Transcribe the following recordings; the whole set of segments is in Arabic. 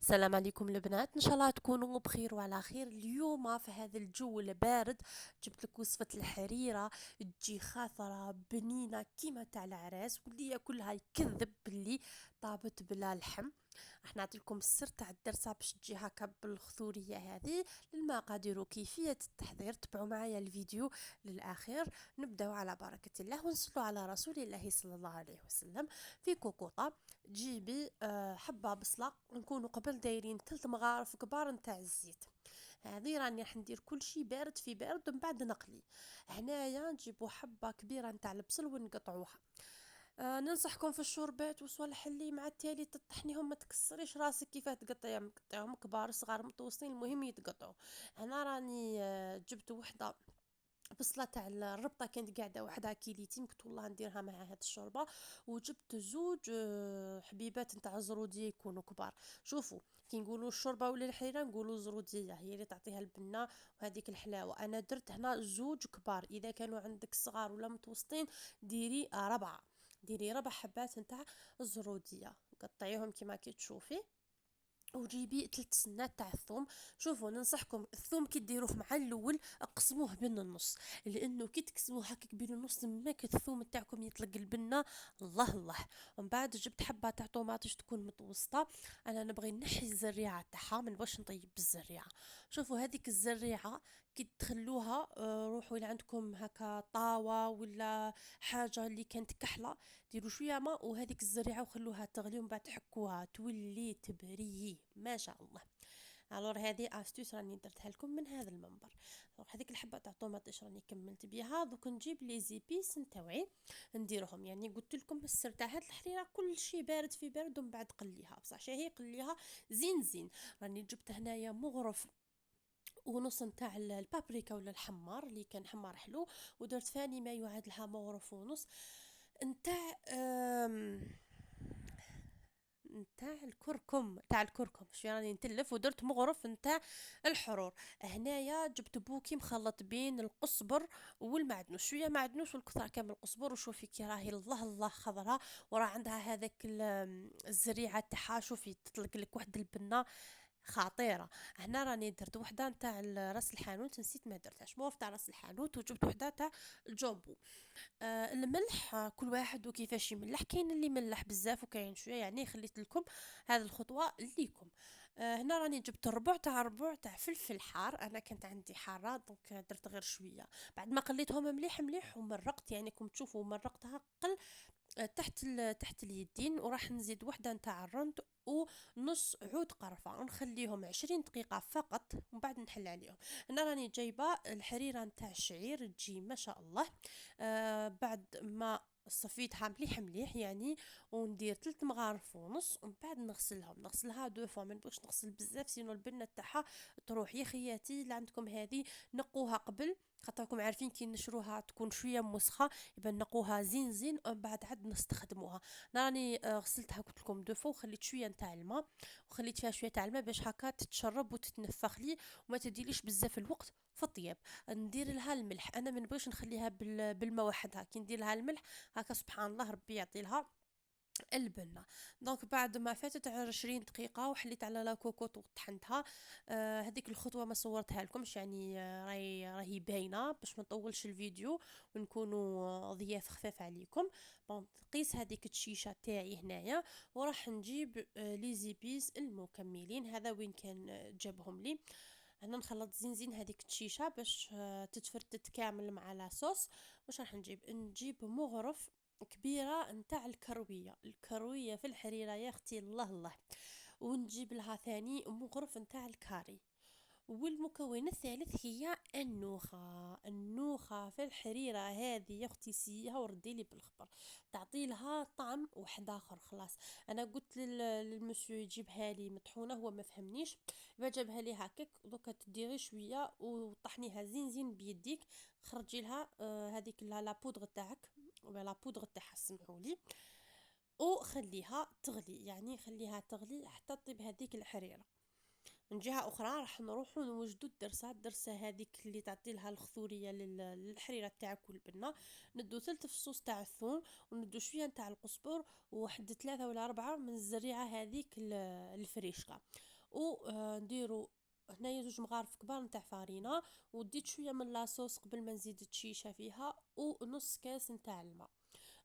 السلام عليكم البنات، ان شاء الله تكونوا بخير وعلى خير. اليوم في هذا الجو البارد جبت لك وصفة الحريرة، تجي خاطرة بنينة كيما تاع العراس، واللي ياكلها يكذب باللي طابت بلا لحم. راح نعطي لكم السر تاع الدرسة باش تجي هكا بالخضورية هذه. للمقادير وكيفية التحضير تبعوا معايا الفيديو للآخر. نبداو على بركة الله ونصلوا على رسول الله صلى الله عليه وسلم. في كوكوطة تجيبي حبة بصلة، نكونوا قبل دايرين 3 مغارف كبار نتاع الزيت. هذه راني راح ندير كل شيء بارد في بارد ومن بعد نقلي. هنايا نجيبوا حبة كبيرة نتاع البصل ونقطعوها. ننصحكم في الشوربات وصوالح اللي مع التالي تطحنيهم، ما تكسريش راسك كيفاه تقطعيهم كبار صغار متوسطين، المهم يتقطعوا. هنا راني جبت وحده بصلة تاع الربطة، كانت قاعدة وحدها كيليتين، قلت والله نديرها مع هاد الشوربة. وجبت زوج حبيبات نتاع زرودية يكونوا كبار. شوفوا، كي نقولوا الشوربة ولا الحريرة نقولوا زرودية، هي اللي تعطيها البنة وهذيك الحلاوة. انا درت هنا زوج كبار، اذا كانوا عندك صغار ولا متوسطين ديري 4. ديري 4 حبات نتاع الزرودية، قطعيهم كيما كي تشوفي. وجيبي 3 سنات تاع الثوم. شوفوا، ننصحكم الثوم كي ديروه مع الاول اقسموه بين النص، لانه كي تقسموه هكاك بين النص ماك الثوم تاعكم يطلق البنه. الله الله. ومن بعد جبت حبه تاع طوماطيش تكون متوسطه. انا نبغي نحي الزريعه تاعها، ما نبغيش نطيب بالزريعه. شوفوا هذيك الزريعه كي تخلوها، روحوا الى عندكم هكا طاوه ولا حاجه اللي كانت كحله، ديروا شويه ماء وهذيك الزريعه وخلوها تغلي، ومن بعد تحكوها تولي تبري ما شاء الله. الور هذه استوس راني درتها لكم من هذا المنبر. هذيك الحبه تاع طوماطيش راني كملت بها. دوك نجيب لي زيبيس نتاوعي نديرهم، يعني قلت لكم السر تاع هاد الحريره كل شيء بارد في بارد، ومن بعد قليها بصح شاهي قليها زين زين. راني جبت هنايا مغرف ونص نتاع البابريكا ولا الحمار اللي كان حمار حلو، ودرت ثاني ما يعادل لها مغرف ونص نتاع نتاع الكركم. تاع الكركم شويه راني نتلف، ودرت مغرف نتاع الحرور. هنايا جبت بوكي مخلط بين القزبر والمعدنوس، شويه معدنوس والكثر كامل قزبر. وشوفي كي راهي الله الله خضراء، وراه عندها هذاك الزريعه تاعها، شوفي تطلق لك واحد البنه خطيره. هنا راني درت وحده نتاع راس الحانوت، نسيت ما درتهاش، مورف تاع راس الحانوت. وجبت وحده تاع الجامبو. الملح كل واحد وكيفاش يملح، كاين اللي ملح بزاف وكاين شويه، يعني خليت لكم هذه الخطوه ليكم. هنا راني جبت ربع تاع فلفل حار، انا كانت عندي حاره دونك درت غير شويه. بعد ما قليتهم مليح مليح ومرقت، يعني كم تشوفوا مرقتها قل تحت اليدين. وراح نزيد وحده نتاع الرند ونص عود قرفه، ونخليهم 20 دقيقه فقط ومن بعد نحل عليهم. هنا راني جايبه الحريره نتاع الشعير تجي ما شاء الله. بعد ما صفيتها مليح مليح يعني، وندير 3 مغارف ونص، ومن بعد نغسلها دو فوا، ما نبغيش نغسل بزاف سينو البنه تاعها تروح. يا خياتي اللي عندكم هذه نقوها قبل، خاطركم عارفين كي نشروها تكون شويه مسخه، يبقى نقوها زين زين ومن بعد عاد نستخدموها. راني غسلتها قلت لكم دو فوا، وخليت شويه نتاع الماء، وخليت فيها شويه تاع الماء باش هكا تتشرب وتتنفخ لي، وما تديليش بزاف الوقت في الطياب. ندير لها الملح، انا ما نبغيش نخليها بالماء وحدها، كي ندير لها الملح هكا سبحان الله ربي يعطي لها البنة. دونك بعد ما فاتت 20 دقيقة وحليت على لا كوكوط وطحنتها. هذيك الخطوة ما صورتها لكمش، يعني راهي باينة باش ما نطولش الفيديو ونكونوا ضياف خفاف عليكم. بون قيس هذيك الشيشة تاعي هنايا، وراح نجيب لي زيبيز المكملين. هذا وين كان جابهم لي. انا نخلط زين زين هذيك الشيشه باش تتفرتت كامل مع لاصوص. واش راح نجيب مغرف كبيره نتاع الكرويه في الحريره يا اختي الله الله. ونجيب لها ثاني مغرف نتاع الكاري. والمكون الثالث هي النوخة في الحريرة هذه يا اختي، سيها وردي لي بالخبر، تعطي لها طعم واحد اخر. خلاص انا قلت للمسيو يجيبها لي مطحونة، هو ما فهمنيش، يبقى جابها لي هكاك. دوكا تديري شوية وطحنيها زين زين بيديك، خرجي لها هذيك لا بودغ تاعك ولا لا بودغ تاعها سمحولي، وخليها تغلي، يعني خليها تغلي حتى تطيب هذيك الحريرة. من جهة أخرى راح نروحو نوجدو الدرسة هذيك اللي تعطي لها الخضورية للحريرة تاعك والبنة. ندو ثلث فصوص تاع الثوم، وندو شوية تاع القزبر، وواحد 3 ولا 4 من الزريعة هذيك الفريشكا. ونديرو هنايا 2 مغارف كبار نتاع فارينه، وديت شويه من لاصوص قبل ما نزيد الشيشه فيها، ونص كاس نتاع الماء.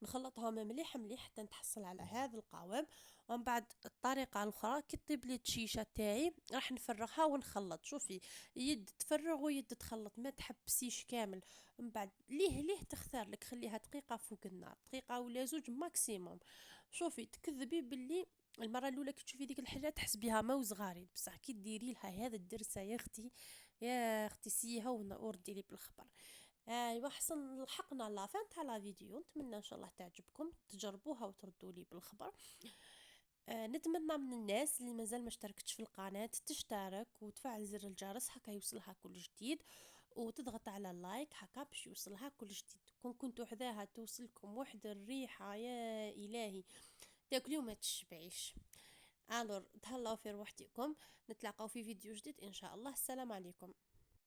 نخلطها مليح مليح حتى نتحصل على هذا القوام. ومن بعد الطريقه الاخرى كي طيب لي الشيشه تاعي راح نفرغها ونخلط. شوفي، يد تفرغ ويد تخلط، ما تحبسيش كامل. من بعد ليه تختار لك، خليها دقيقه فوق النار، دقيقه ولا زوج ماكسيموم. شوفي تكذبي باللي المره الاولى كي تشوفي ديك الحاجه تحسبيها ما صغارين، بصح كي ديري لها هذا الدرسه يا اختي، يا اختي سيها وردي لي بالخبر. ايوا حسن لحقنا لافان تاع لا فيديو، نتمنى ان شاء الله تعجبكم تجربوها وتردوا لي بالخبر. نتمنى من الناس اللي مازال ما اشتركتش في القناة تشترك وتفعل زر الجرس هكا يوصلها كل جديد، وتضغط على اللايك هكا باش يوصلها كل جديد. كون كنتو حذاها توصلكم واحد الريحة يا الهي تاكلي وما تشبعيش. الور تهلاو في روحتكم، نتلاقاو في فيديو جديد ان شاء الله. السلام عليكم.